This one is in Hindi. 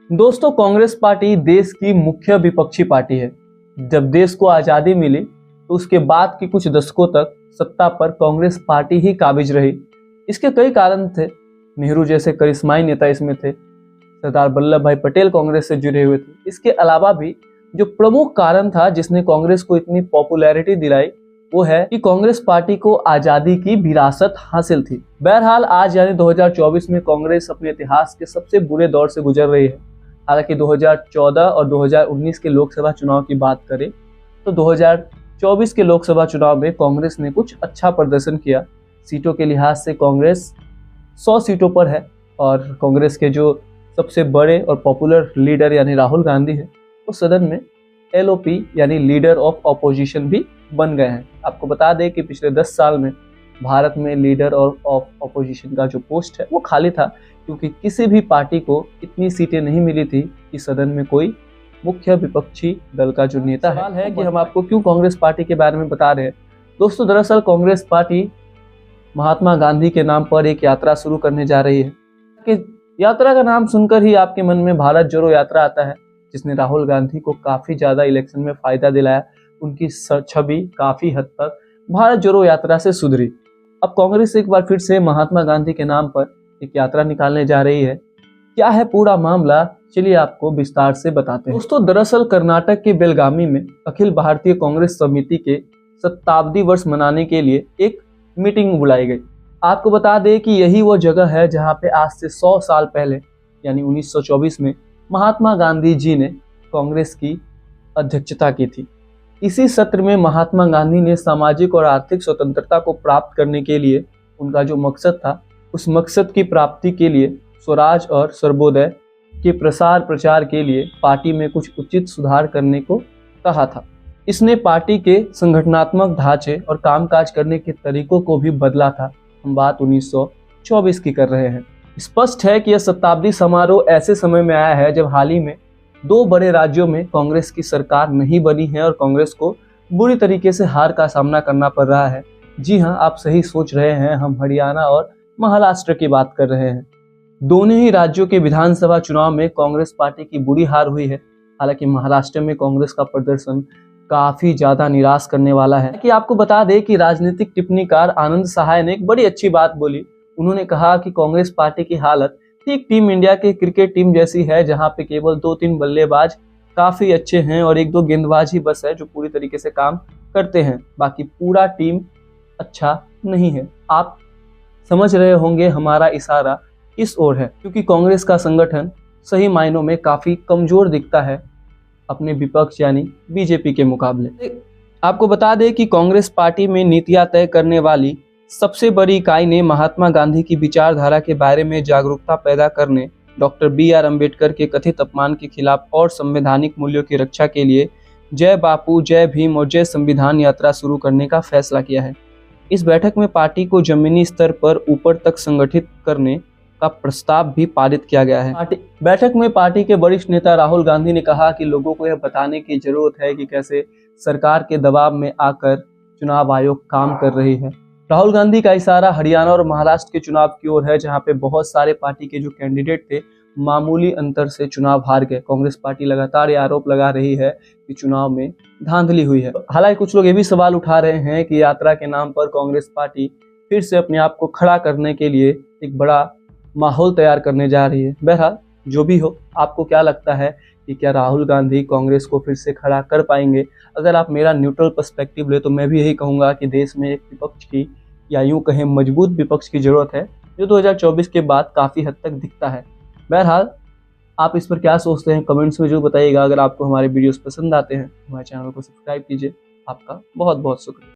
दोस्तों, कांग्रेस पार्टी देश की मुख्य विपक्षी पार्टी है। जब देश को आज़ादी मिली तो उसके बाद के कुछ दशकों तक सत्ता पर कांग्रेस पार्टी ही काबिज रही। इसके कई कारण थे। नेहरू जैसे करिश्माई नेता इसमें थे, सरदार वल्लभ भाई पटेल कांग्रेस से जुड़े हुए थे। इसके अलावा भी जो प्रमुख कारण था जिसने कांग्रेस को इतनी पॉपुलैरिटी दिलाई, वो है कि कांग्रेस पार्टी को आज़ादी की विरासत हासिल थी। बहरहाल आज यानी 2024 में कांग्रेस अपने इतिहास के सबसे बुरे दौर से गुजर रही है। हालांकि 2014 और 2019 के लोकसभा चुनाव की बात करें तो 2024 के लोकसभा चुनाव में कांग्रेस ने कुछ अच्छा प्रदर्शन किया। सीटों के लिहाज से कांग्रेस 100 सीटों पर है और कांग्रेस के जो सबसे बड़े और पॉपुलर लीडर यानी राहुल गांधी है, वो सदन में LOP यानी लीडर ऑफ ऑपोजिशन भी बन गए हैं। आपको बता दें कि पिछले 10 साल में भारत में लीडर ऑफ ऑपोजिशन का जो पोस्ट है वो खाली था, क्योंकि किसी भी पार्टी को इतनी सीटें नहीं मिली थी कि सदन में कोई मुख्य विपक्षी दल का जो नेता है। सवाल है कि हम आपको क्यों कांग्रेस पार्टी के बारे में बता रहे हैं। दोस्तों, दरअसल कांग्रेस पार्टी महात्मा गांधी के नाम पर एक यात्रा शुरू करने जा रही है। कि यात्रा का नाम सुनकर ही आपके मन में भारत जोड़ो यात्रा आता है, जिसने राहुल गांधी को काफी ज्यादा इलेक्शन में फायदा दिलाया। उनकी छवि काफी हद तक भारत जोड़ो यात्रा से सुधरी। अब कांग्रेस एक बार फिर से महात्मा गांधी के नाम पर एक यात्रा निकालने जा रही है। क्या है पूरा मामला, चलिए आपको विस्तार से बताते हैं। दोस्तों, दरअसल कर्नाटक के बेलगामी में अखिल भारतीय कांग्रेस समिति के शताब्दी वर्ष मनाने के लिए एक मीटिंग बुलाई गई। आपको बता दें कि यही वो जगह है जहां पे आज से 100 साल पहले यानी 1924 में महात्मा गांधी जी ने कांग्रेस की अध्यक्षता की थी। इसी सत्र में महात्मा गांधी ने सामाजिक और आर्थिक स्वतंत्रता को प्राप्त करने के लिए उनका जो मकसद था, उस मकसद की प्राप्ति के लिए स्वराज और सर्वोदय के प्रसार प्रचार के लिए पार्टी में कुछ उचित सुधार करने को कहा था। इसने पार्टी के संगठनात्मक ढांचे और कामकाज करने के तरीकों को भी बदला था। हम बात 1924 की कर रहे हैं। स्पष्ट है कि यह शताब्दी समारोह ऐसे समय में आया है जब हाल ही में 2 बड़े राज्यों में कांग्रेस की सरकार नहीं बनी है और कांग्रेस को बुरी तरीके से हार का सामना करना पड़ रहा है। जी हाँ, आप सही सोच रहे हैं, हम हरियाणा और महाराष्ट्र की बात कर रहे हैं। दोनों ही राज्यों के विधानसभा चुनाव में कांग्रेस पार्टी की बुरी हार हुई है। हालांकि महाराष्ट्र में कांग्रेस का प्रदर्शन काफी ज्यादा निराश करने वाला है। कि आपको बता दें कि राजनीतिक टिप्पणीकार आनंद सहाय ने एक बड़ी अच्छी बात बोली। उन्होंने कहा कि कांग्रेस पार्टी की हालत ठीक टीम इंडिया के क्रिकेट टीम जैसी है, जहां पे केवल 2-3 बल्लेबाज काफी अच्छे हैं और 1-2 गेंदबाज ही बस है जो पूरी तरीके से काम करते हैं। बाकी पूरा टीम अच्छा नहीं है। आप समझ रहे होंगे हमारा इशारा इस ओर है, क्योंकि कांग्रेस का संगठन सही मायनों में काफी कमजोर दिखता है अपने विपक्ष यानी बीजेपी के मुकाबले। आपको बता दें कि कांग्रेस पार्टी में नीतियां तय करने वाली सबसे बड़ी इकाई ने महात्मा गांधी की विचारधारा के बारे में जागरूकता पैदा करने, डॉक्टर BR अम्बेडकर के कथित अपमान के खिलाफ और संवैधानिक मूल्यों की रक्षा के लिए जय बापू, जय भीम और जय संविधान यात्रा शुरू करने का फैसला किया है। इस बैठक में पार्टी को जमीनी स्तर पर ऊपर तक संगठित करने का प्रस्ताव भी पारित किया गया है। बैठक में पार्टी के वरिष्ठ नेता राहुल गांधी ने कहा कि लोगों को यह बताने की जरूरत है कि कैसे सरकार के दबाव में आकर चुनाव आयोग काम कर रही है। राहुल गांधी का इशारा हरियाणा और महाराष्ट्र के चुनाव की ओर है, जहां पे बहुत सारे पार्टी के जो कैंडिडेट थे मामूली अंतर से चुनाव हार गए। कांग्रेस पार्टी लगातार ये आरोप लगा रही है कि चुनाव में धांधली हुई है। हालांकि कुछ लोग ये भी सवाल उठा रहे हैं कि यात्रा के नाम पर कांग्रेस पार्टी फिर से अपने आप को खड़ा करने के लिए एक बड़ा माहौल तैयार करने जा रही है। बहरहाल जो भी हो, आपको क्या लगता है कि क्या राहुल गांधी कांग्रेस को फिर से खड़ा कर पाएंगे? अगर आप मेरा न्यूट्रल पर्सपेक्टिव ले तो मैं भी यही कहूँगा कि देश में एक विपक्ष की या यूं कहें मजबूत विपक्ष की जरूरत है, जो 2024 के बाद काफ़ी हद तक दिखता है। बहरहाल आप इस पर क्या सोचते हैं कमेंट्स में जरूर बताइएगा। अगर आपको हमारे वीडियोस पसंद आते हैं हमारे चैनल को सब्सक्राइब कीजिए। आपका बहुत बहुत शुक्रिया।